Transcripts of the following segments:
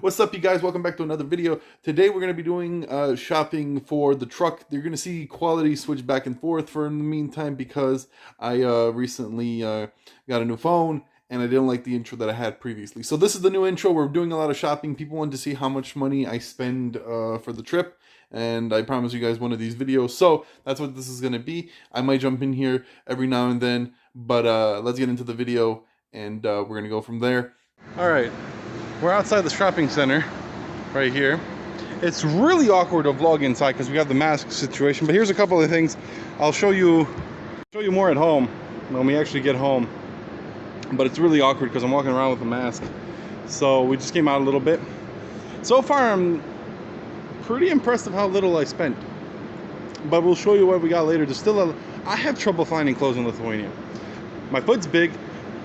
What's up, you guys? Welcome back to another video. Today we're going to be doing shopping for the truck. You're going to see quality switch back and forth for in the meantime because I recently got a new phone and I didn't like the intro that I had previously. So this is the new intro. We're doing a lot of shopping. People want to see how much money I spend for the trip. And I promise you guys one of these videos. So that's what this is going to be. I might jump in here every now and then. But let's get into the video and we're going to go from there. All right. We're outside the shopping center right here. It's really awkward to vlog inside because we got the mask situation, but here's a couple of things. I'll show you more at home when we actually get home. But it's really awkward because I'm walking around with a mask. So we just came out a little bit. So far I'm pretty impressed of how little I spent. But we'll show you what we got later. I have trouble finding clothes in Lithuania. My foot's big.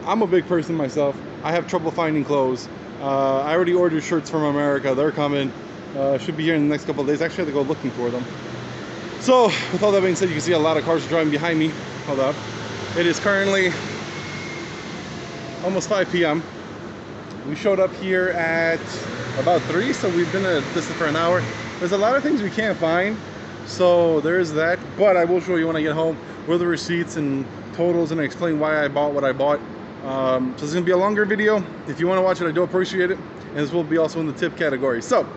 I'm a big person myself. I have trouble finding clothes. I already ordered shirts from America. They're coming. Should be here in the next couple of days. Actually, I have to go looking for them. So, with all that being said, you can see a lot of cars driving behind me. Hold up. It is currently almost 5 p.m. We showed up here at about 3, so we've been at this for an hour. There's a lot of things we can't find, so there's that. But I will show you when I get home with the receipts and totals and explain why I bought what I bought. So this is going to be a longer video. If you want to watch it, I do appreciate it. And this will be also in the tip category. So,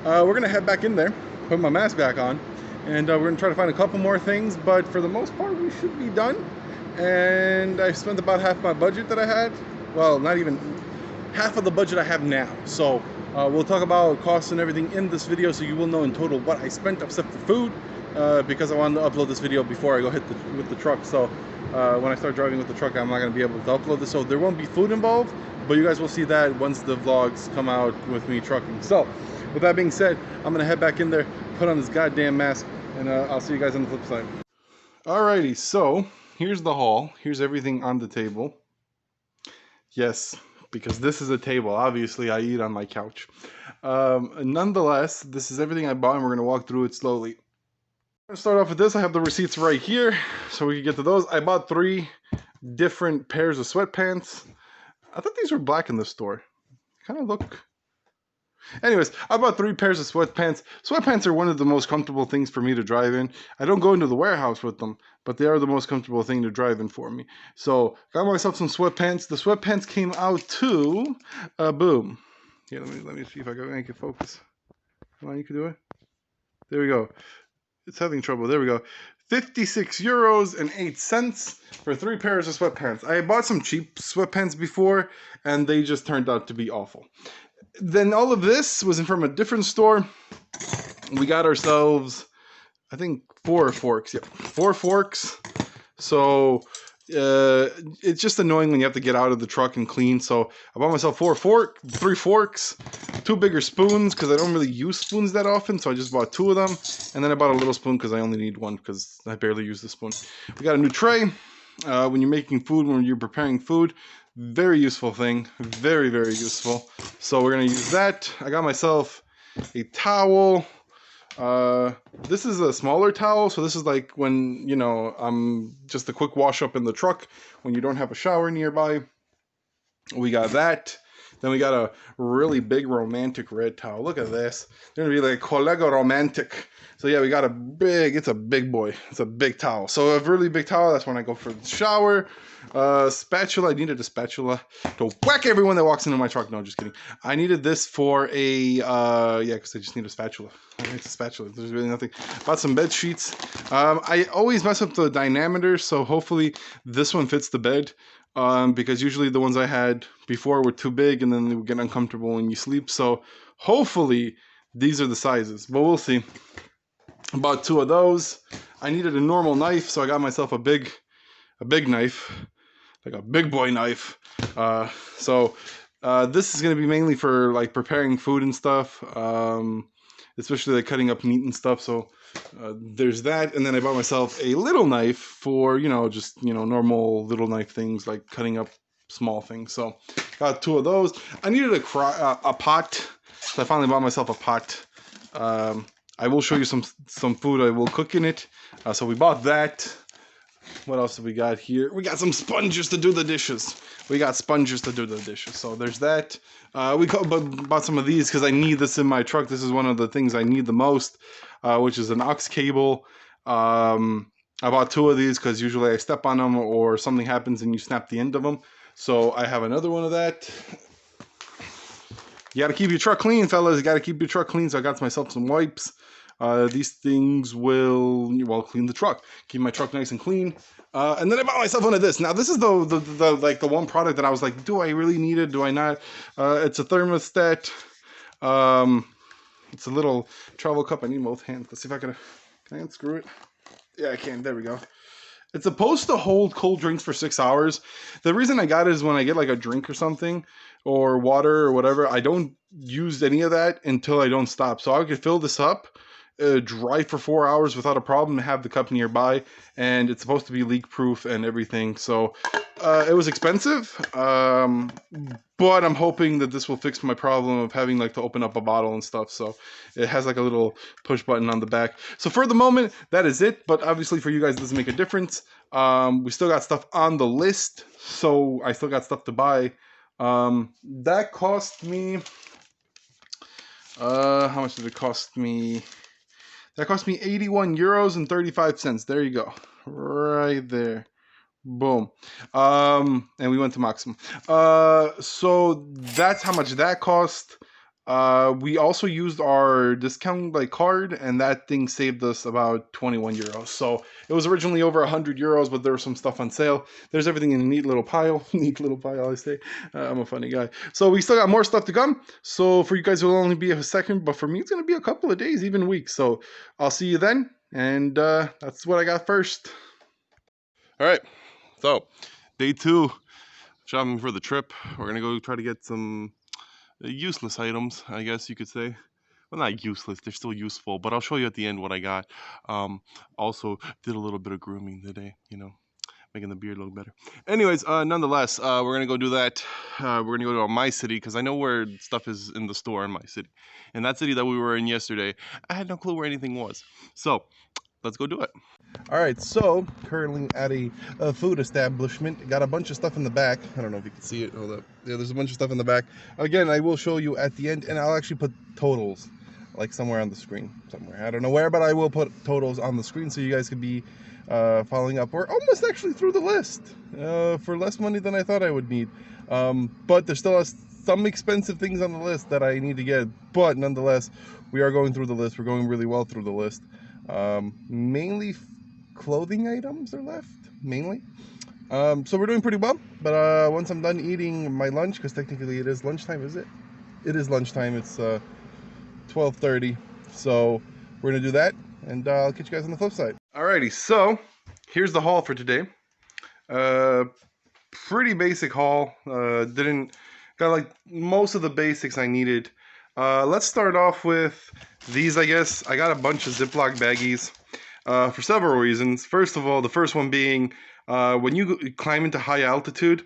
we're going to head back in there, put my mask back on, and we're going to try to find a couple more things. But for the most part, we should be done. And I spent about half my budget that I had. Well, not even half of the budget I have now. So, we'll talk about costs and everything in this video so you will know in total what I spent except for food. Because I wanted to upload this video before I go hit with the truck. So when I start driving with the truck, I'm not going to be able to upload this. So there won't be food involved, but you guys will see that once the vlogs come out with me trucking. So with that being said, I'm going to head back in there, put on this goddamn mask, and I'll see you guys on the flip side. Alrighty, so here's the haul. Here's everything on the table. Yes, because this is a table. Obviously, I eat on my couch. Nonetheless, this is everything I bought, and we're going to walk through it slowly. I'm going to start off with this. I have the receipts right here, so we can get to those. I bought 3 different pairs of sweatpants. I thought these were black in the store. Kind of look... Anyways, I bought 3 pairs of sweatpants. Sweatpants are one of the most comfortable things for me to drive in. I don't go into the warehouse with them, but they are the most comfortable thing to drive in for me. So, got myself some sweatpants. The sweatpants came out to... boom. Here, let me see if I can make it focus. Come on, you can do it. There we go. It's having trouble. There we go. 56 euros and 8 cents for 3 pairs of sweatpants. I bought some cheap sweatpants before, and they just turned out to be awful. Then all of this was from a different store. We got ourselves, I think, 4 forks. Yep, 4 forks. So it's just annoying when you have to get out of the truck and clean. So I bought myself 3 forks, 2 bigger spoons because I don't really use spoons that often. So I just bought 2 of them, and then I bought a little spoon because I only need 1 because I barely use the spoon. We got a new tray. When you're making food, when you're preparing food, very useful thing, very, very useful. So we're gonna use that. I got myself a towel. This is a smaller towel, so this is like when, you know, just a quick wash up in the truck when you don't have a shower nearby. We got that. Then we got a really big romantic red towel. Look at this. They're gonna be like Colega Romantic. So yeah, we got it's a big boy. It's a big towel. So a really big towel, that's when I go for the shower. Spatula, I needed a spatula to whack everyone that walks into my truck. No, just kidding. I needed this for a, yeah, because I just need a spatula. It's a spatula, there's really nothing. Bought some bed sheets. I always mess up the diameter, so hopefully this one fits the bed. Because usually the ones I had before were too big and then they would get uncomfortable when you sleep. So hopefully these are the sizes, but we'll see. Bought 2 of those. I needed a normal knife, so I got myself a big knife, like a big boy knife. This is going to be mainly for like preparing food and stuff, especially like cutting up meat and stuff. So there's that, and then I bought myself a little knife for, you know, just, you know, normal little knife things like cutting up small things. So got 2 of those. I needed a pot, so I finally bought myself a pot. I will show you some food I will cook in it. So we bought that. What else do we got here? We got some sponges to do the dishes. We got sponges to do the dishes. So there's that. We bought some of these because I need this in my truck. This is one of the things I need the most, which is an aux cable. I bought 2 of these because usually I step on them or something happens and you snap the end of them. So I have another one of that. You got to keep your truck clean, fellas. You got to keep your truck clean. So I got myself some wipes. These things will, well, clean the truck, keep my truck nice and clean. And then I bought myself one of this. Now this is the one product that I was like, do I really need it? Do I not? It's a thermostat. It's a little travel cup. I need both hands. Let's see if I can I unscrew it? Yeah, I can. There we go. It's supposed to hold cold drinks for 6 hours. The reason I got it is when I get like a drink or something or water or whatever, I don't use any of that until I don't stop. So I could fill this up, dry for 4 hours without a problem, have the cup nearby, and it's supposed to be leak proof and everything. So it was expensive, but I'm hoping that this will fix my problem of having like to open up a bottle and stuff. So it has like a little push button on the back. So for the moment, that is it. But obviously for you guys, it doesn't make a difference. We still got stuff on the list, so I still got stuff to buy. That cost me, how much did it cost me? That cost me 81 euros and 35 cents. There you go. Right there. Boom. And we went to Maximum. So that's how much that cost. We also used our discount like card, and that thing saved us about 21 euros. So it was originally over 100 euros, but there was some stuff on sale. There's everything in a neat little pile. Neat little pile, I say. I'm a funny guy. So we still got more stuff to come. So for you guys, it will only be a second, but for me, it's going to be a couple of days, even weeks. So I'll see you then. And that's what I got first. All right. So day 2, shopping for the trip. We're going to go try to get some useless items, I guess you could say. Well, not useless, they're still useful, but I'll show you at the end what I got. Also did a little bit of grooming today, you know, making the beard look better. Anyways, nonetheless, we're gonna go do that. We're gonna go to my city because I know where stuff is in the store in my city. In that city that we were in yesterday, I had no clue where anything was. So let's go do it. All right, so currently at a food establishment. Got a bunch of stuff in the back. I don't know if you can see it. Hold up. Yeah, there's a bunch of stuff in the back. Again, I will show you at the end, and I'll actually put totals like somewhere on the screen. Somewhere. I don't know where, but I will put totals on the screen so you guys could be following up. We're almost actually through the list for less money than I thought I would need. But there's still some expensive things on the list that I need to get. But nonetheless, we are going through the list. We're going really well through the list. Mainly clothing items are left, mainly. So we're doing pretty well, but once I'm done eating my lunch, because technically it is lunchtime, is it? It is lunchtime. It's 12:30, so we're gonna do that, and I'll catch you guys on the flip side. Alrighty, so here's the haul for today. Pretty basic haul. Got like most of the basics I needed. Let's start off with these, I guess. I got a bunch of Ziploc baggies for several reasons. First of all, the first one being when you climb into high altitude,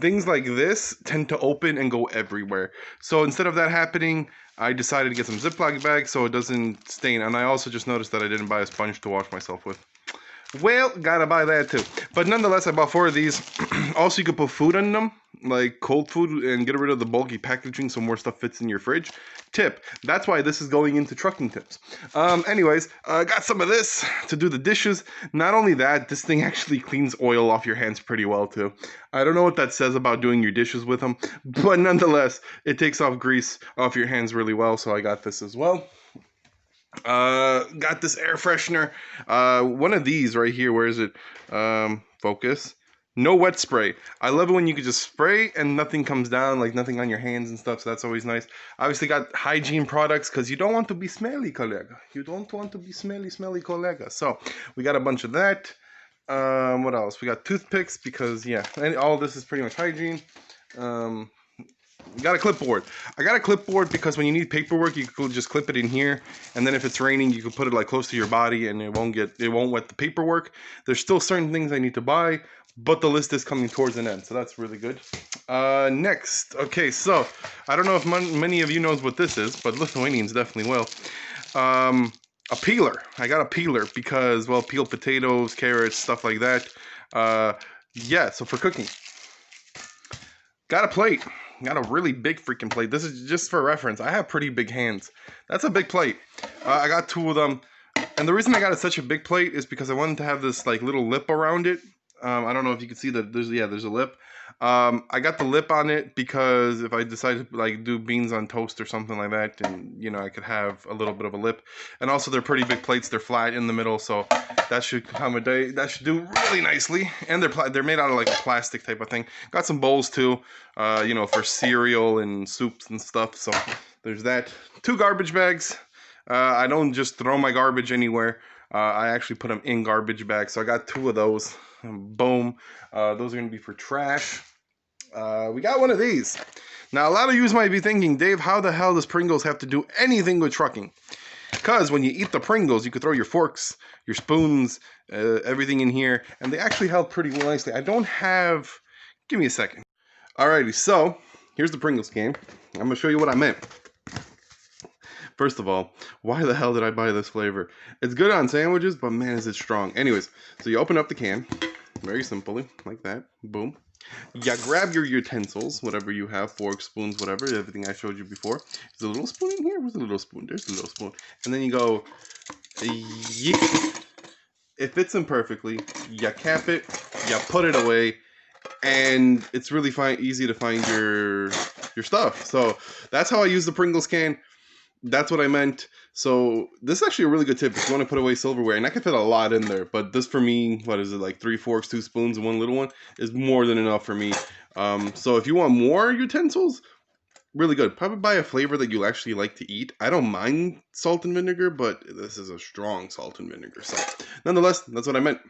things like this tend to open and go everywhere. So instead of that happening, I decided to get some Ziploc bags so it doesn't stain. And I also just noticed that I didn't buy a sponge to wash myself with. Well, gotta buy that too. But nonetheless, I bought 4 of these. Also, you could put food in them, like cold food, and get rid of the bulky packaging so more stuff fits in your fridge. Tip. That's why this is going into trucking tips. Anyways, got some of this to do the dishes. Not only that, this thing actually cleans oil off your hands pretty well too. I don't know what that says about doing your dishes with them, but nonetheless, it takes off grease off your hands really well, so I got this as well. Got this air freshener, one of these right here. Where is it? Focus. No wet spray. I love it when you can just spray and nothing comes down, like nothing on your hands and stuff, so that's always nice. Obviously got hygiene products because you don't want to be smelly, collega. You don't want to be smelly, collega. So we got a bunch of that. What else? We got toothpicks because, yeah, all this is pretty much hygiene. Got a clipboard. I got a clipboard because when you need paperwork, you could just clip it in here, and then if it's raining, you can put it like close to your body, and it won't wet the paperwork. There's still certain things I need to buy, but the list is coming towards an end, so that's really good. Next, okay, so I don't know if many of you knows what this is, but Lithuanians definitely will. a peeler. I got a peeler because, well, peel potatoes, carrots, stuff like that. Yeah, so for cooking. Got a plate. Got a really big freaking plate. This is just for reference. I have pretty big hands. That's a big plate. I got 2 of them. And the reason I got it such a big plate is because I wanted to have this like little lip around it. I don't know if you can see that there's a lip. I got the lip on it because if I decide to like do beans on toast or something like that, and you know, I could have a little bit of a lip. And also they're pretty big plates. They're flat in the middle, so that should accommodate. That should do really nicely. And they're made out of like a plastic type of thing. Got some bowls too, you know, for cereal and soups and stuff. So there's that. 2 garbage bags. I don't just throw my garbage anywhere. I actually put them in garbage bags. So I got 2 of those. Boom. Those are going to be for trash. We got one of these. Now, a lot of you might be thinking, Dave, how the hell does Pringles have to do anything with trucking? Because when you eat the Pringles, you could throw your forks, your spoons, everything in here. And they actually held pretty nicely. I don't have... Give me a second. Alrighty, so here's the Pringles can. I'm going to show you what I meant. First of all, why the hell did I buy this flavor? It's good on sandwiches, but man, is it strong. Anyways, so you open up the can, very simply, like that, boom. You grab your utensils, whatever you have, forks, spoons, whatever, everything I showed you before. There's a little spoon in here, where's the little spoon? There's the little spoon. And then you go, yeet. It fits in perfectly, you cap it, you put it away, and it's really easy to find your stuff. So that's how I use the Pringles can. That's what I meant. So this is actually a really good tip if you want to put away silverware, and I can fit a lot in there, but this for me, what is it, like 3 forks, 2 spoons, and 1 little one is more than enough for me. So if you want more utensils, really good. Probably buy a flavor that you actually like to eat. I don't mind salt and vinegar, but this is a strong salt and vinegar. So nonetheless, that's what I meant.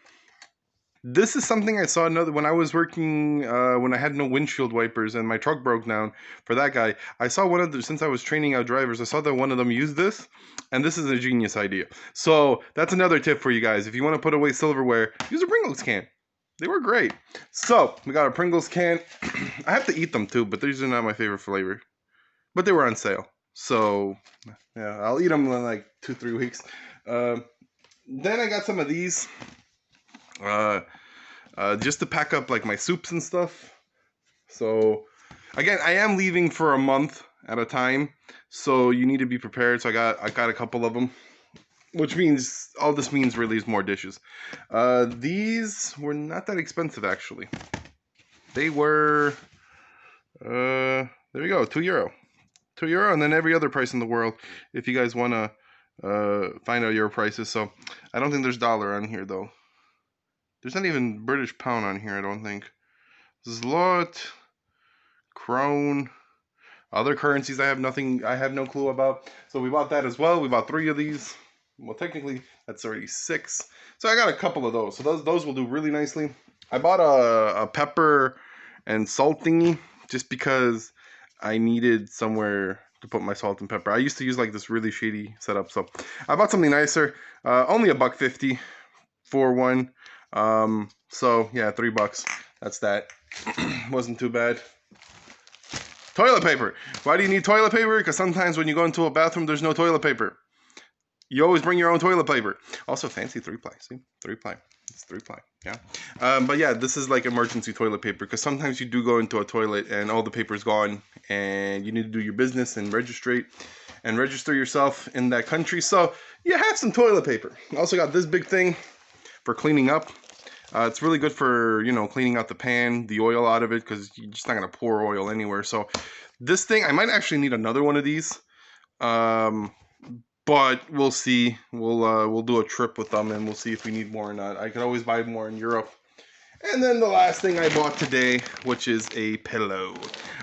This is something I saw when I was working, when I had no windshield wipers and my truck broke down for that guy. I saw one of them, since I was training out drivers, I saw that one of them used this, and this is a genius idea. So that's another tip for you guys. If you want to put away silverware, use a Pringles can. They were great. So we got a Pringles can. I have to eat them too, but these are not my favorite flavor. But they were on sale. So yeah, I'll eat them in like 2-3 weeks. Then I got some of these. Just to pack up like my soups and stuff. So again, I am leaving for a month at a time, so you need to be prepared. So I got a couple of them, which means all this means really is more dishes. These were not that expensive actually. They were there you go, €2. €2, and then every other price in the world if you guys want to find out your prices. So I don't think there's dollar on here though. There's not even British pound on here, I don't think. Zlot, krone, other currencies I have no clue about. So we bought that as well. We bought 3 of these. Well, technically, that's already 6. So I got a couple of those. So those will do really nicely. I bought a pepper and salt thingy just because I needed somewhere to put my salt and pepper. I used to use like this really shady setup. So I bought something nicer. Only $1.50 for one. So yeah, $3. That's that. Wasn't too bad. Toilet paper. Why do you need toilet paper? Because sometimes when you go into a bathroom, there's no toilet paper. You always bring your own toilet paper. Also fancy 3-ply. See? 3-ply. It's 3-ply. Yeah. But yeah, this is like emergency toilet paper because sometimes you do go into a toilet and all the paper's gone and you need to do your business and register yourself in that country. So you have some toilet paper. Also got this big thing for cleaning up. It's really good for, you know, cleaning out the pan, the oil out of it, because you're just not going to pour oil anywhere. So this thing, I might actually need another one of these. But we'll see. We'll do a trip with them and we'll see if we need more or not. I could always buy more in Europe. And then the last thing I bought today, which is a pillow.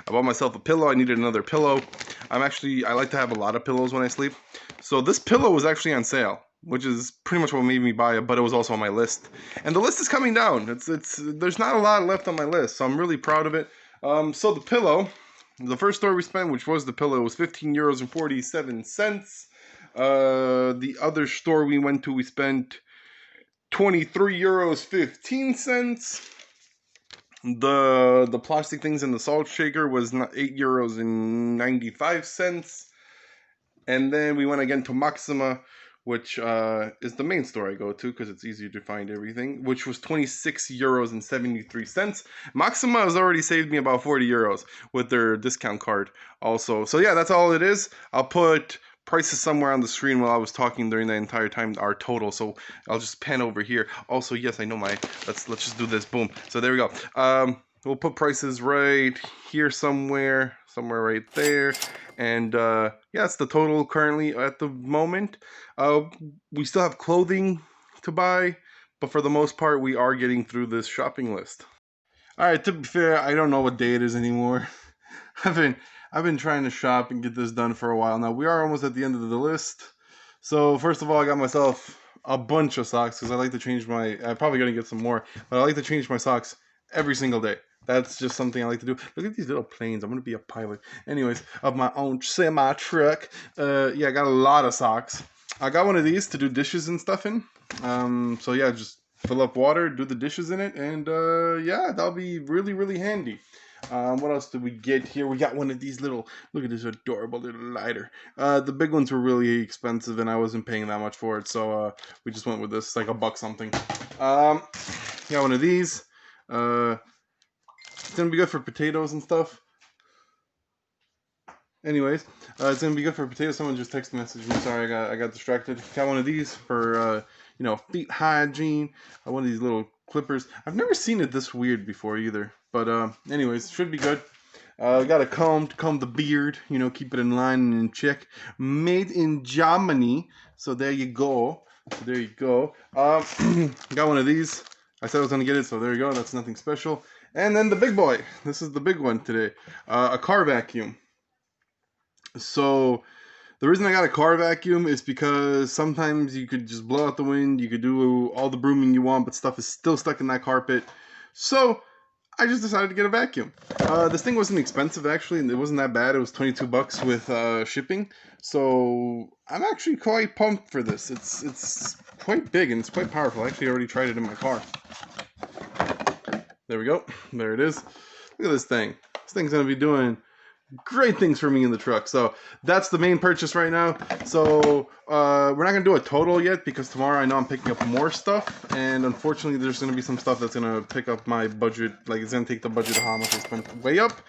I bought myself a pillow. I needed another pillow. I like to have a lot of pillows when I sleep. So this pillow was actually on sale, which is pretty much what made me buy it, but it was also on my list. And the list is coming down. There's not a lot left on my list, so I'm really proud of it. So the pillow, the first store we spent, which was the pillow, was €15.47. The other store we went to, we spent €23.15. The plastic things in the salt shaker was €8.95. And then we went again to Maxima, which is the main store I go to because it's easier to find everything, which was 26 euros and 73 cents. Maxima has already saved me about 40 euros with their discount card also. So yeah, that's all it is. I'll put prices somewhere on the screen while I was talking during the entire time, our total. So I'll just pan over here. Also, yes, I know let's just do this. Boom. So there we go. We'll put prices right here somewhere right there. And yeah, it's the total currently at the moment. We still have clothing to buy, but for the most part, we are getting through this shopping list. All right, to be fair, I don't know what day it is anymore. I've been trying to shop and get this done for a while now. We are almost at the end of the list. So first of all, I got myself a bunch of socks because I like to change my. I'm probably gonna get some more, but I like to change my socks every single day. That's just something I like to do. Look at these little planes. I'm gonna be a pilot. Anyways, of my own semi truck. Yeah, I got a lot of socks. I got one of these to do dishes and stuff in. So yeah, just fill up water, do the dishes in it, and yeah, that'll be really, really handy. What else did we get here? We got one of these little, look at this adorable little lighter. The big ones were really expensive and I wasn't paying that much for it, so we just went with this, like $1 something. Got one of these. It's gonna be good for potatoes and stuff. Anyways, it's gonna be good for potatoes. Someone just text messaged me. Sorry, I got distracted. Got one of these for you know, feet hygiene. One of these little clippers. I've never seen it this weird before either. But anyways, should be good. Got a comb to comb the beard. You know, keep it in line and in check. Made in Germany. So there you go. There you go. Got one of these. I said I was gonna get it, so there you go. That's nothing special. And then the big boy. This is the big one today. A car vacuum. So the reason I got a car vacuum is because sometimes you could just blow out the wind, you could do all the brooming you want, but stuff is still stuck in that carpet. So I just decided to get a vacuum. This thing wasn't expensive actually, and it wasn't that bad. It was 22 bucks with shipping. So I'm actually quite pumped for this. It's quite big and it's quite powerful. I actually already tried it in my car. There we go. There it is. Look at this thing. This thing's gonna be doing great things for me in the truck. So that's the main purchase right now. So we're not gonna do a total yet because tomorrow I know I'm picking up more stuff, and unfortunately there's gonna be some stuff that's gonna pick up my budget. Like it's gonna take the budget of how much I spent way up.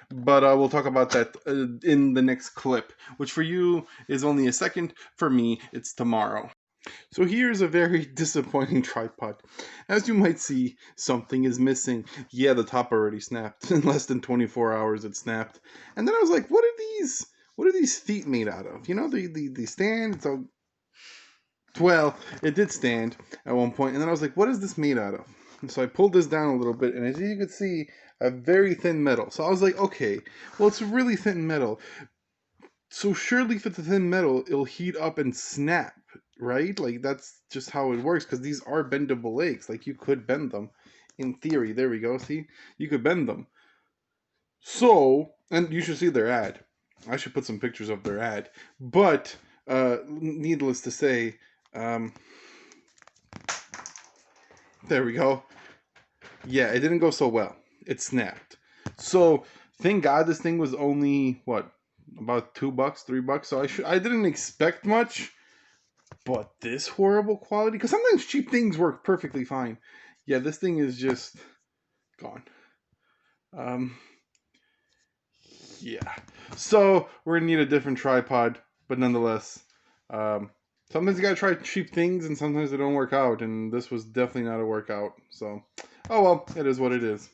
But we'll talk about that in the next clip, which for you is only a second. For me, it's tomorrow. So here's a very disappointing tripod. As you might see, something is missing. Yeah, the top already snapped. In less than 24 hours it snapped. And then I was like, what are these feet made out of? You know, the stand, so well, it did stand at one point, and then I was like, what is this made out of? And so I pulled this down a little bit, and as you can see, a very thin metal. So I was like, okay, well, it's really thin metal. So surely if it's a thin metal, it'll heat up and snap, right? Like that's just how it works, because these are bendable legs. Like you could bend them in theory. There we go. See, you could bend them. So, and you should see their ad. I should put some pictures of their ad. But needless to say, there we go. Yeah, it didn't go so well. It snapped. So thank God this thing was only what, about $2, $3. So I didn't expect much. But this horrible quality, because sometimes cheap things work perfectly fine. Yeah, this thing is just gone. Yeah. So we're gonna need a different tripod, but nonetheless, sometimes you gotta try cheap things, and sometimes they don't work out. And this was definitely not a workout. So, oh well, it is what it is.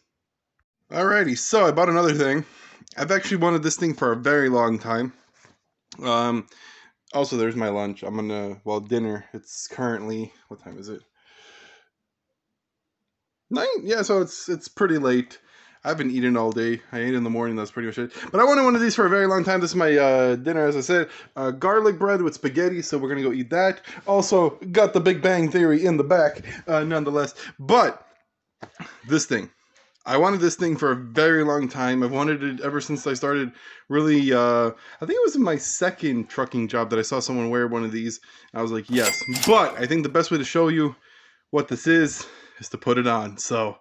Alrighty. So I bought another thing. I've actually wanted this thing for a very long time. Also, there's my lunch. I'm gonna, well, dinner. It's currently, what time is it? 9? Yeah, so it's pretty late. I've been eating all day. I ate in the morning, that's pretty much it. But I wanted one of these for a very long time. This is my dinner, as I said. Garlic bread with spaghetti, so we're gonna go eat that. Also, got the Big Bang Theory in the back, nonetheless. But, this thing. I wanted this thing for a very long time. I've wanted it ever since I started really, I think it was in my second trucking job that I saw someone wear one of these. I was like, yes. But I think the best way to show you what this is to put it on. So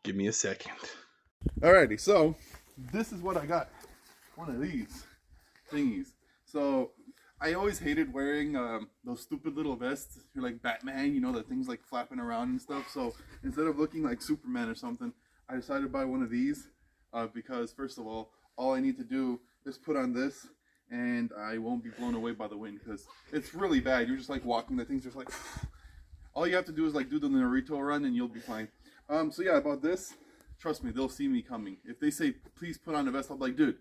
give me a second. Alrighty, so this is what I got. One of these thingies. So I always hated wearing those stupid little vests. You're like Batman, you know, the things like flapping around and stuff. So instead of looking like Superman or something, I decided to buy one of these because first of all I need to do is put on this and I won't be blown away by the wind because it's really bad. You're just like walking, the thing's just like, all you have to do is like do the Naruto run and you'll be fine. So yeah, about this, trust me, they'll see me coming. If they say, please put on a vest, I'll be like, dude.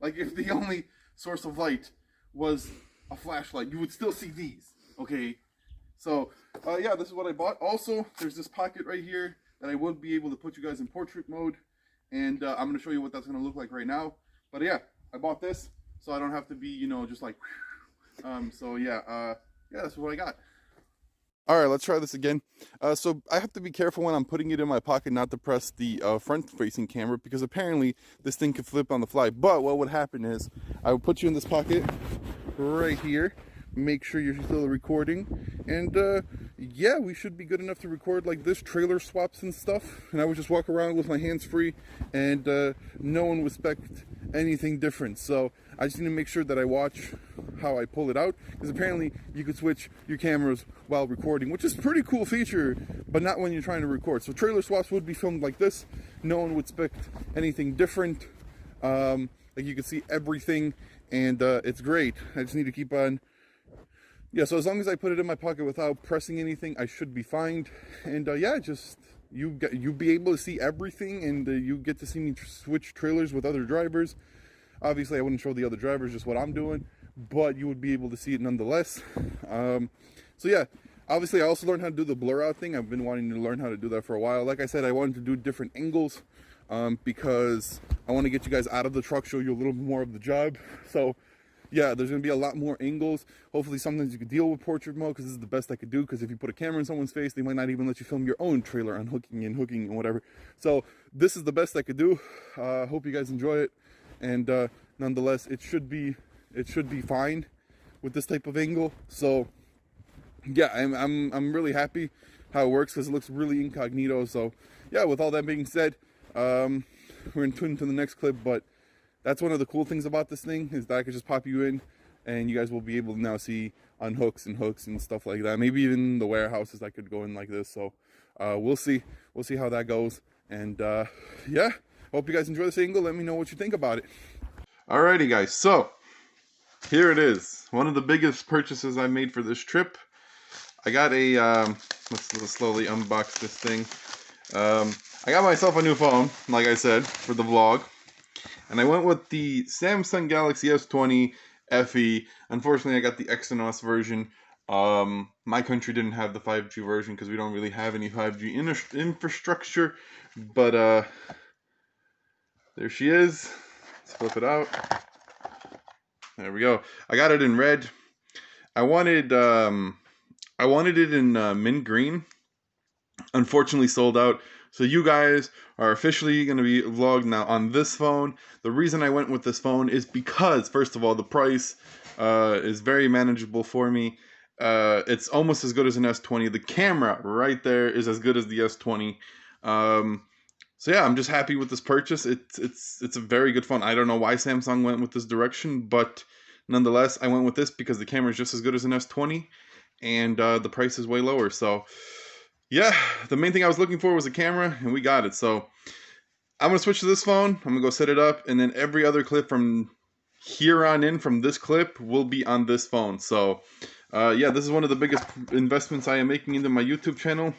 Like if the only source of light was a flashlight, you would still see these, okay? So, yeah, this is what I bought. Also, there's this pocket right here that I will be able to put you guys in portrait mode, and I'm going to show you what that's going to look like right now. But yeah, I bought this, so I don't have to be, you know, just like, so yeah, yeah, that's what I got. All right, let's try this again. So I have to be careful when I'm putting it in my pocket not to press the front-facing camera because apparently this thing can flip on the fly. But what would happen is I would put you in this pocket right here, make sure you're still recording, and yeah, we should be good enough to record like this, trailer swaps and stuff. And I would just walk around with my hands free, and no one would expect anything different. So I just need to make sure that I watch how I pull it out, because apparently you could switch your cameras while recording, which is a pretty cool feature, but not when you're trying to record. So trailer swaps would be filmed like this. No one would expect anything different. Like you can see everything, and it's great. I just need to keep on. Yeah, so as long as I put it in my pocket without pressing anything, I should be fine. And yeah, just you be able to see everything, and you get to see me switch trailers with other drivers. Obviously, I wouldn't show the other drivers just what I'm doing, but you would be able to see it nonetheless. So yeah, obviously I also learned how to do the blur out thing. I've been wanting to learn how to do that for a while. Like I said, I wanted to do different angles because I want to get you guys out of the truck, show you a little more of the job. So yeah, there's going to be a lot more angles. Hopefully sometimes you can deal with portrait mode, because this is the best I could do, because if you put a camera in someone's face, they might not even let you film your own trailer unhooking and hooking and whatever. So this is the best I could do. Hope you guys enjoy it, and nonetheless it should be fine with this type of angle. So yeah, I'm really happy how it works, because it looks really incognito. So yeah, with all that being said, we're into the next clip. But that's one of the cool things about this thing, is that I could just pop you in and you guys will be able to now see on hooks and stuff like that. Maybe even the warehouses I could go in like this. So we'll see how that goes. And yeah, hope you guys enjoy this angle. Let me know what you think about it. Alrighty guys, so here it is. One of the biggest purchases I made for this trip. I got a, let's slowly unbox this thing. I got myself a new phone, like I said, for the vlog. And I went with the Samsung Galaxy S20 FE. Unfortunately, I got the Exynos version. My country didn't have the 5G version because we don't really have any 5G infrastructure. But there she is. Let's flip it out. There we go. I got it in red. I wanted it in mint green. Unfortunately, sold out. So you guys are officially going to be vlogged now on this phone. The reason I went with this phone is because, first of all, the price is very manageable for me. It's almost as good as an S20. The camera right there is as good as the S20. So yeah, I'm just happy with this purchase. It's a very good phone. I don't know why Samsung went with this direction, but nonetheless, I went with this because the camera is just as good as an S20, and the price is way lower. So yeah, the main thing I was looking for was a camera, and we got it. So I'm going to switch to this phone. I'm going to go set it up, and then every other clip from here on in from this clip will be on this phone. So yeah, this is one of the biggest investments I am making into my YouTube channel.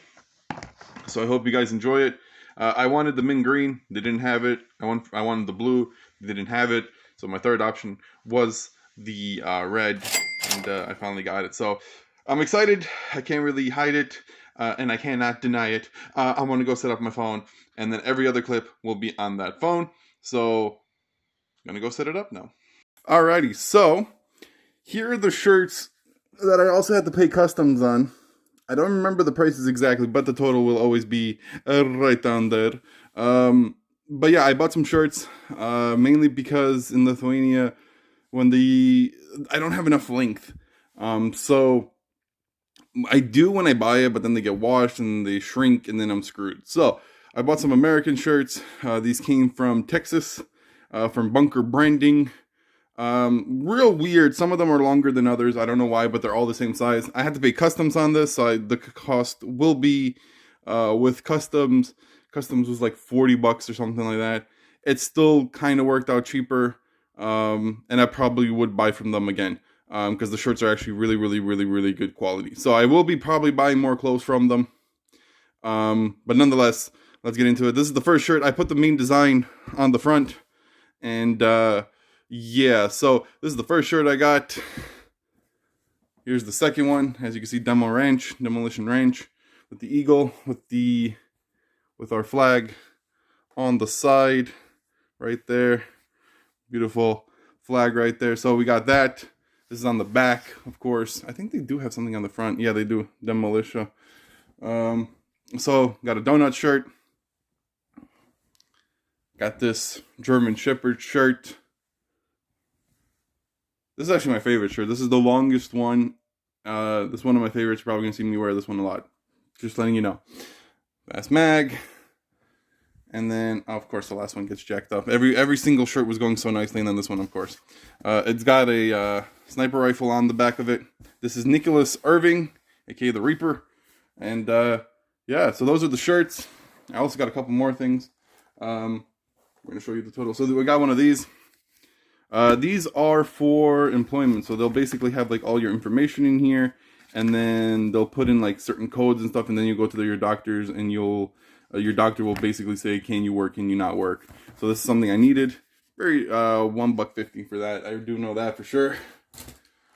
So I hope you guys enjoy it. I wanted the mint green. They didn't have it. I wanted the blue. They didn't have it. So my third option was the red, and I finally got it. So I'm excited. I can't really hide it. And I cannot deny it. I'm going to go set up my phone, and then every other clip will be on that phone. So I'm going to go set it up now. Alrighty, so here are the shirts that I also had to pay customs on. I don't remember the prices exactly, but the total will always be right down there. But yeah, I bought some shirts, mainly because in Lithuania, I don't have enough length. So I do when I buy it, but then they get washed and they shrink, and then I'm screwed. So I bought some American shirts. These came from Texas, from Bunker Branding. Real weird. Some of them are longer than others. I don't know why, but they're all the same size. I had to pay customs on this, so the cost will be with customs. Customs was like $40 or something like that. It still kind of worked out cheaper, and I probably would buy from them again because the shirts are actually really good quality. So I will be probably buying more clothes from them. But nonetheless, let's get into it. This is the first shirt. I put the main design on the front, and yeah, so this is the first shirt I got. Here's the second one. As you can see, Demolition Ranch, with the eagle, with our flag on the side, right there. Beautiful flag right there. So we got that. This is on the back, of course. I think they do have something on the front. Yeah, they do. Demolition. So got a donut shirt. Got this German Shepherd shirt. This is actually my favorite shirt. This is the longest one. This is one of my favorites. You're probably going to see me wear this one a lot. Just letting you know. Fast mag. And then, of course, the last one gets jacked up. Every single shirt was going so nicely, and then this one, of course. It's got a sniper rifle on the back of it. This is Nicholas Irving, aka the Reaper. And yeah, so those are the shirts. I also got a couple more things. We're going to show you the total. So we got one of these. These are for employment, so they'll basically have like all your information in here, and then they'll put in like certain codes and stuff, and then you go to your doctors, and your doctor will basically say, can you work, can you not work. So this is something I needed. Very $1.50 for that. I do know that for sure.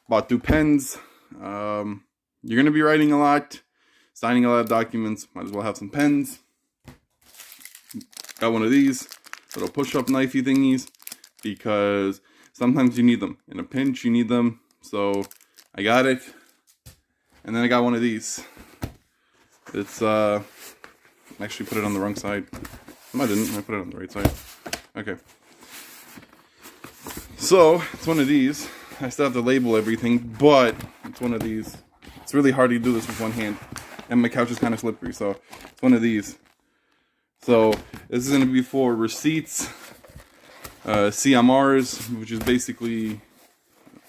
Bought 2 pens. You're gonna be writing a lot, signing a lot of documents. Might as well have some pens. Got one of these little push-up knifey thingies, because sometimes you need them. In a pinch, you need them. So I got it. And then I got one of these. It's, actually put it on the wrong side. No, I didn't. I put it on the right side. Okay. So, it's one of these. I still have to label everything, but it's one of these. It's really hard to do this with one hand. And my couch is kind of slippery, so it's one of these. So, this is going to be for receipts. CMRs, which is basically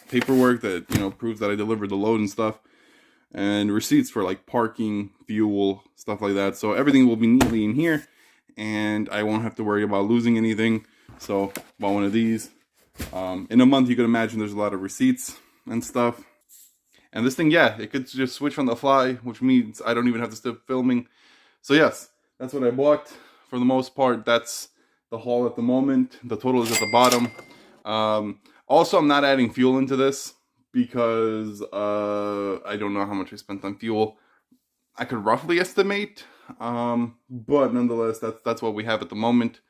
paperwork that, you know, proves that I delivered the load and stuff, and receipts for like parking, fuel, stuff like that. So everything will be neatly in here, and I won't have to worry about losing anything. So bought one of these. In a month, you can imagine there's a lot of receipts and stuff. And this thing, yeah, it could just switch on the fly, which means I don't even have to stop filming. So yes, that's what I bought. For the most part, that's the haul at the moment. The total is at the bottom. Also, I'm not adding fuel into this because I don't know how much I spent on fuel. I could roughly estimate, but nonetheless, that's what we have at the moment.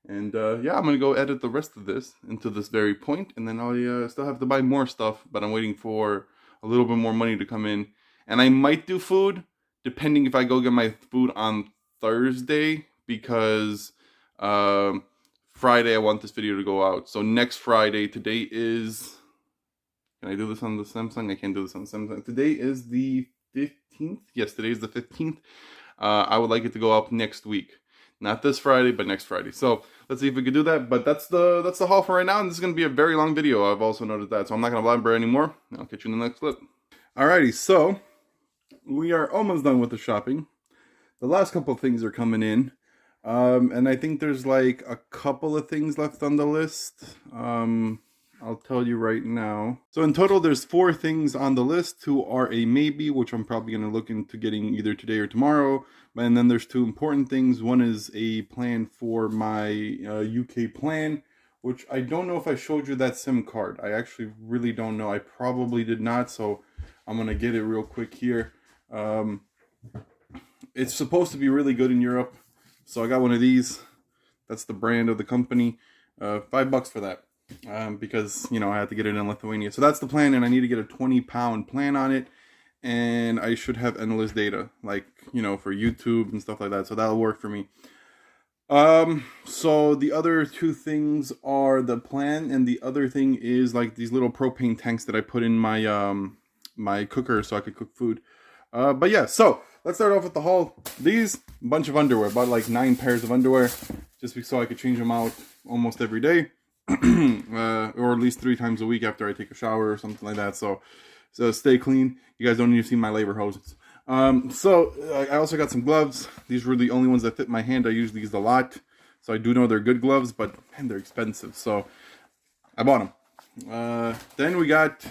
And yeah, I'm gonna go edit the rest of this into this very point, and then I'll still have to buy more stuff, but I'm waiting for a little bit more money to come in. And I might do food, depending if I go get my food on Thursday, because Friday I want this video to go out. So next Friday, today is, can I do this on the Samsung? I can't do this on Samsung. Today is the 15th. Yes, today is the 15th. I would like it to go up next week. Not this Friday, but next Friday. So let's see if we can do that. But that's the haul for right now, and this is going to be a very long video. I've also noted that, so I'm not going to blabber anymore. I'll catch you in the next clip. Alrighty, so we are almost done with the shopping. The last couple of things are coming in. And I think there's like a couple of things left on the list. I'll tell you right now. So in total, there's 4 things on the list. 2 are a maybe, which I'm probably going to look into getting either today or tomorrow. And then there's 2 important things. One is a plan for my UK plan, which I don't know if I showed you that SIM card. I actually really don't know. I probably did not, so I'm going to get it real quick here. It's supposed to be really good in Europe. So I got one of these. That's the brand of the company. $5 for that. Because, you know, I had to get it in Lithuania. So that's the plan, and I need to get a 20-pound plan on it. And I should have endless data, like, you know, for YouTube and stuff like that. So that'll work for me. So the other 2 things are the plan, and the other thing is like these little propane tanks that I put in my my cooker so I could cook food. But yeah, so let's start off with the haul. These, bunch of underwear. Bought like 9 pairs of underwear just so I could change them out almost every day. or at least 3 times a week after I take a shower or something like that. So stay clean. You guys don't need to see my labor hoses. So I also got some gloves. These were the only ones that fit my hand. I use these a lot, so I do know they're good gloves, but man, they're expensive. So I bought them. Then we got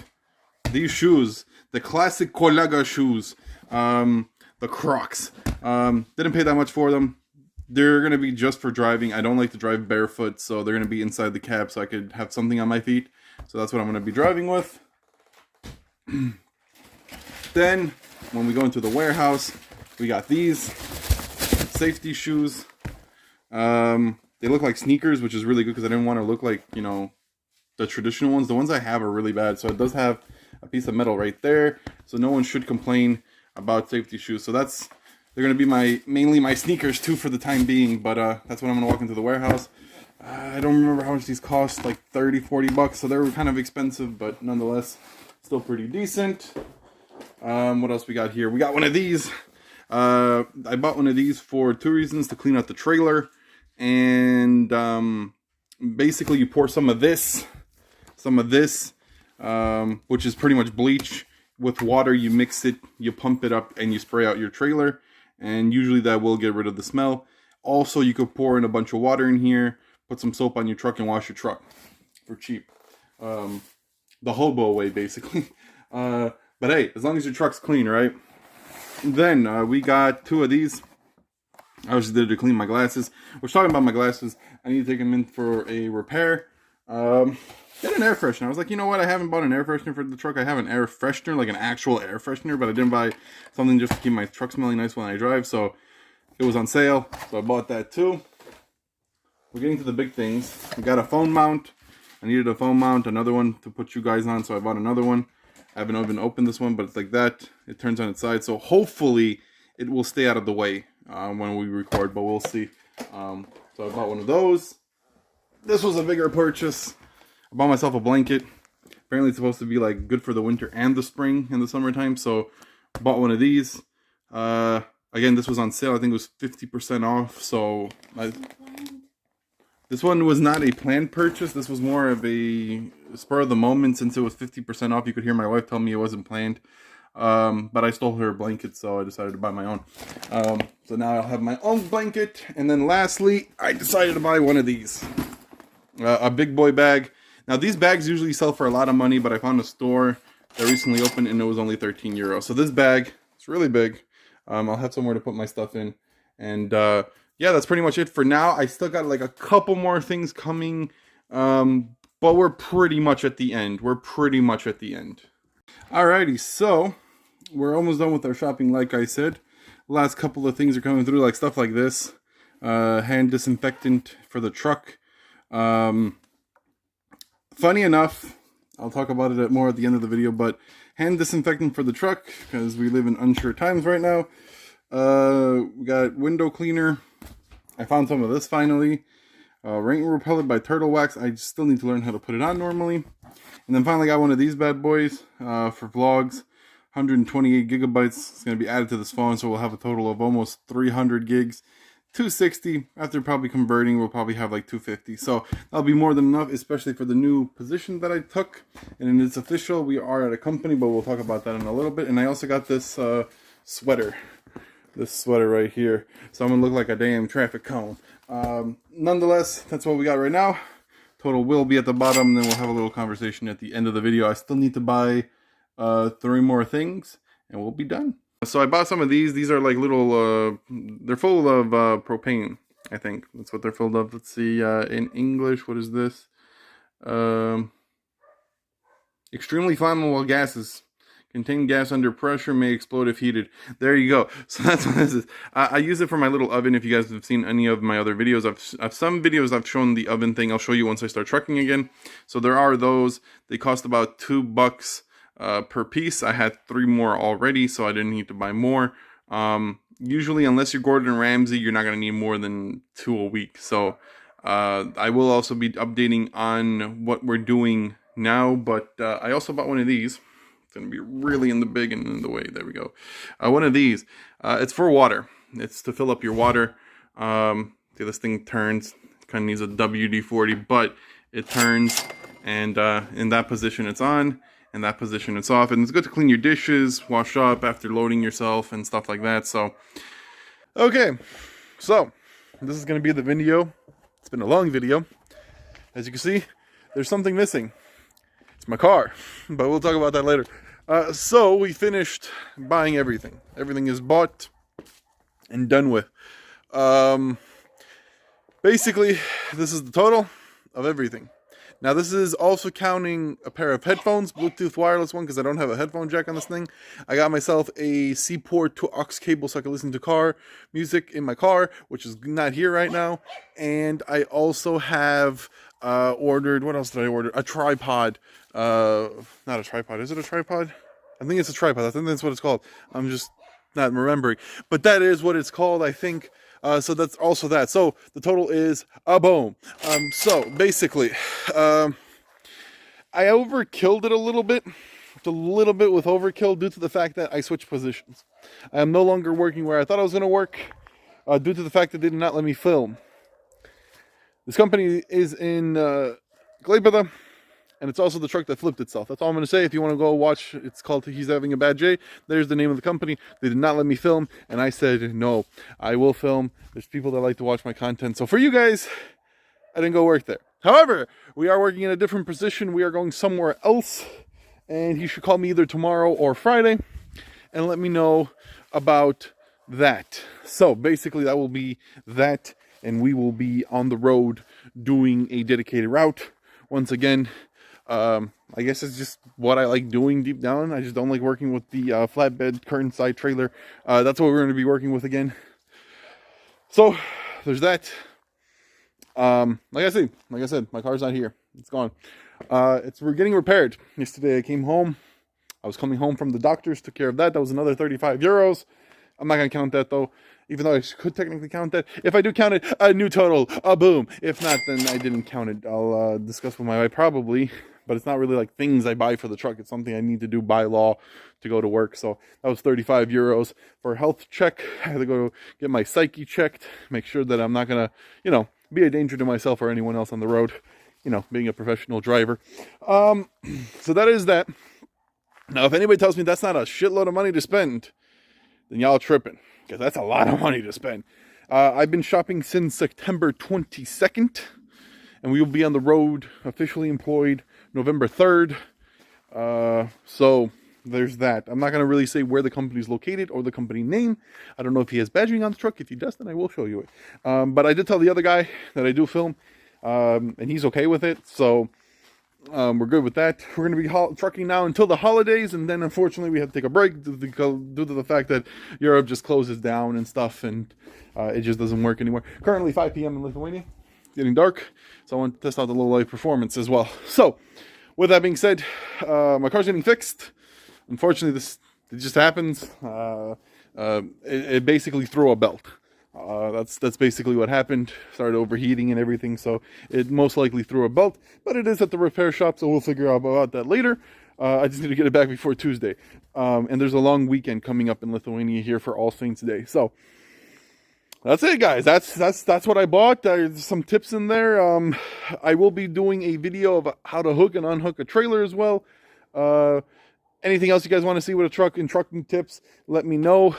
these shoes, the classic Colega shoes, the Crocs. Didn't pay that much for them. They're going to be just for driving. I don't like to drive barefoot, so they're going to be inside the cab so I could have something on my feet. So that's what I'm going to be driving with. Then, when we go into the warehouse, we got these safety shoes. They look like sneakers, which is really good because I didn't want to look like, you know, the traditional ones. The ones I have are really bad. So it does have a piece of metal right there. So no one should complain about safety shoes. So they're going to be mainly my sneakers too for the time being. But that's when I'm going to walk into the warehouse. I don't remember how much these cost, like 30, 40 bucks. So they were kind of expensive, but nonetheless, still pretty decent. What else we got here? We got one of these. I bought one of these for 2 reasons: to clean out the trailer, and basically you pour some of this, which is pretty much bleach, with water. You mix it, you pump it up, and you spray out your trailer, and usually that will get rid of the smell. Also, you could pour in a bunch of water in here, put some soap on your truck, and wash your truck for cheap. The hobo way, basically. But hey, as long as your truck's clean, right? Then we got 2 of these. I just did it to clean my glasses. We're talking about my glasses. I need to take them in for a repair. Get an air freshener. I was like, you know what? I haven't bought an air freshener for the truck. I have an air freshener, like an actual air freshener, but I didn't buy something just to keep my truck smelling nice when I drive. So it was on sale, so I bought that too. We're getting to the big things. We got a phone mount. I needed a phone mount, another one to put you guys on, so I bought another one. I haven't even opened this one, but it's like that. It turns on its side, so hopefully it will stay out of the way when we record, but we'll see. So I bought one of those. This was a bigger purchase. I bought myself a blanket. Apparently it's supposed to be like good for the winter and the spring and the summertime, so I bought one of these. Again, this was on sale. I think it was 50% off, so this one was not a planned purchase. This was more of a spur of the moment. Since it was 50% off, you could hear my wife tell me it wasn't planned. But I stole her blanket, so I decided to buy my own. So now I'll have my own blanket. And then lastly, I decided to buy one of these. A big boy bag. Now these bags usually sell for a lot of money, but I found a store that recently opened and it was only 13 euros. So this bag, it's really big. I'll have somewhere to put my stuff in. And yeah, that's pretty much it for now. I still got like a couple more things coming, but we're pretty much at the end. Alrighty, so we're almost done with our shopping, like I said. Last couple of things are coming through, like stuff like this. Hand disinfectant for the truck. Funny enough, I'll talk about it more at the end of the video, but hand disinfectant for the truck, because we live in unsure times right now. We got window cleaner. I found some of this finally. Rain repellent by Turtle Wax. I still need to learn how to put it on normally. And then finally got one of these bad boys for vlogs. 128 gigabytes. It's going to be added to this phone, so we'll have a total of almost 300 gigs. 260. After probably converting, we'll probably have like 250. So that'll be more than enough, especially for the new position that I took. And it's official. We are at a company, but we'll talk about that in a little bit. And I also got this sweater. This sweater right here. So I'm going to look like a damn traffic cone. Nonetheless, that's what we got right now. Total will be at the bottom. Then we'll have a little conversation at the end of the video. I still need to buy 3 more things and we'll be done. So I bought some of these. These are like little, they're full of propane, I think. That's what they're filled of. Let's see, in English, what is this? Extremely flammable gases. Contain gas under pressure, may explode if heated. There you go. So that's what this is. I use it for my little oven. If you guys have seen any of my other videos, I've some videos I've shown the oven thing. I'll show you once I start trucking again. So there are those. They cost about $2 per piece. I had 3 more already, so I didn't need to buy more. Usually, unless you're Gordon Ramsay, you're not going to need more than 2 a week. So I will also be updating on what we're doing now. But I also bought one of these. It's going to be really in the big and in the way. There we go. One of these. It's for water. It's to fill up your water. See, this thing turns. Kind of needs a WD-40, but it turns, and in that position it's on, in that position it's off. And it's good to clean your dishes, wash up after loading yourself and stuff like that. So, okay, so this is going to be the video. It's been a long video. As you can see, there's something missing. It's my car, but we'll talk about that later. So we finished buying everything. Everything is bought and done with. Basically, this is the total of everything. Now, this is also counting a pair of headphones, Bluetooth wireless one, because I don't have a headphone jack on this thing. I got myself a C-port to aux cable so I can listen to car music in my car, which is not here right now. And I also have ordered, what else did I order? A tripod. Not a tripod. Is it a tripod? I think it's a tripod. I think that's what it's called. I'm just not remembering. But that is what it's called, I think. So that's also that. So the total is a boom. So basically, I overkilled it a little bit. With overkill due to the fact that I switched positions. I am no longer working where I thought I was going to work due to the fact that they did not let me film. This company is in Klaipėda, and it's also the truck that flipped itself. That's all I'm going to say. If you want to go watch, it's called He's Having a Bad J. There's the name of the company. They did not let me film, and I said, no, I will film. There's people that like to watch my content. So for you guys, I didn't go work there. However, we are working in a different position. We are going somewhere else, and he should call me either tomorrow or Friday and let me know about that. So basically, that will be that, and we will be on the road doing a dedicated route. Once again, I guess it's just what I like doing deep down. I just don't like working with the flatbed curtain side trailer. That's what we're going to be working with again. So there's that. Like I said, my car's not here. It's gone. We're getting repaired. Yesterday I came home. I was coming home from the doctors, took care of that. That was another 35 euros. I'm not going to count that though, even though I could technically count that. If I do count it, a new total, a boom. If not, then I didn't count it. I'll discuss with my wife probably, but it's not really like things I buy for the truck. It's something I need to do by law to go to work. So that was 35 euros for a health check. I had to go get my psyche checked, make sure that I'm not going to, be a danger to myself or anyone else on the road, being a professional driver. So that is that. Now, if anybody tells me that's not a shitload of money to spend, then y'all tripping, because that's a lot of money to spend. I've been shopping since September 22nd, and we will be on the road, officially employed, November 3rd. So there's that. I'm not going to really say where the company is located or the company name. I don't know if he has badging on the truck. If he does, then I will show you it. But I did tell the other guy that I do film, and he's okay with it. So we're good with that. We're going to be trucking now until the holidays, and then unfortunately we have to take a break due to the fact that Europe just closes down and stuff, and it just doesn't work anymore. Currently 5 p.m. in Lithuania. It's getting dark, so I want to test out the low light performance as well. So with that being said, my car's getting fixed. Unfortunately, it just happens. It basically threw a belt. That's basically what happened. Started overheating and everything, so it most likely threw a belt. But it is at the repair shop, so we'll figure out about that later. I just need to get it back before Tuesday. And there's a long weekend coming up in Lithuania here for All Saints Day. So that's it, guys. That's what I bought. There's some tips in there. I will be doing a video of how to hook and unhook a trailer as well. Anything else you guys want to see with a truck and trucking tips, let me know.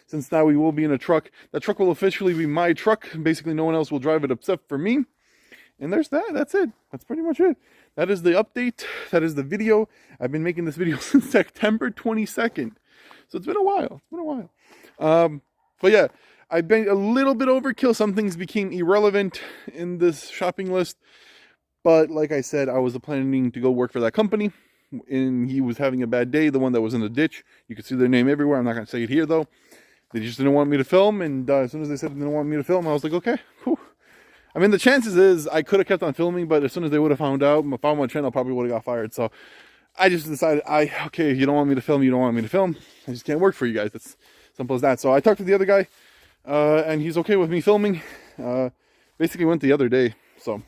Since now we will be in a truck. That truck will officially be my truck. Basically, no one else will drive it except for me. And there's that. That's it. That's pretty much it. That is the update. That is the video. I've been making this video since September 22nd. So it's been a while. But yeah, I've been a little bit overkill. Some things became irrelevant in this shopping list. But like I said, I was planning to go work for that company. And he was having a bad day, the one that was in the ditch. You can see their name everywhere. I'm not going to say it here, though. They just didn't want me to film, and as soon as they said they didn't want me to film, I was like, okay, cool. I mean, the chances is I could have kept on filming, but as soon as they would have found my channel, probably would have got fired. So I just decided, okay, you don't want me to film, you don't want me to film. I just can't work for you guys. It's simple as that. So I talked to the other guy, and he's okay with me filming. Basically went the other day, so.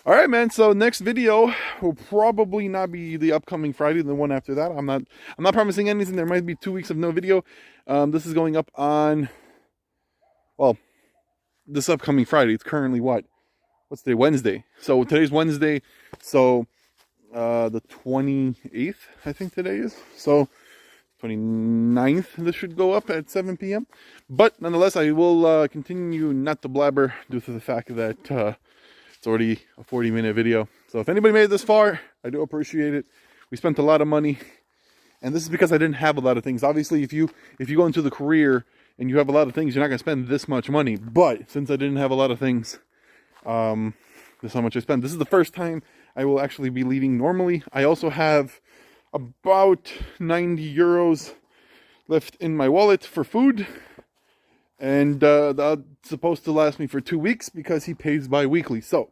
All right, man. So next video will probably not be the upcoming Friday, the one after that. I'm not promising anything. There might be 2 weeks of no video. This is going up on, well, this upcoming Friday. It's currently what? What's today? Wednesday. So today's Wednesday. So the 28th, I think today is. So 29th, this should go up at 7 p.m. But nonetheless, I will continue not to blabber due to the fact that it's already a 40-minute video. So if anybody made it this far, I do appreciate it. We spent a lot of money, and this is because I didn't have a lot of things. Obviously, if you go into the career and you have a lot of things, you're not going to spend this much money. But since I didn't have a lot of things, this is how much I spent. This is the first time I will actually be leaving normally. I also have about 90 euros left in my wallet for food, and that's supposed to last me for 2 weeks because he pays bi-weekly. So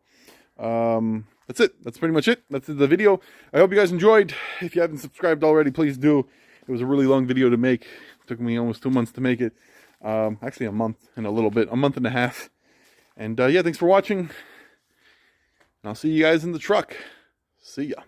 that's it. That's pretty much it. That's the video. I hope you guys enjoyed. If you haven't subscribed already, please do. It was a really long video to make. It took me almost 2 months to make it. Actually a month and a little bit, a month and a half. And yeah, thanks for watching. And I'll see you guys in the truck. See ya.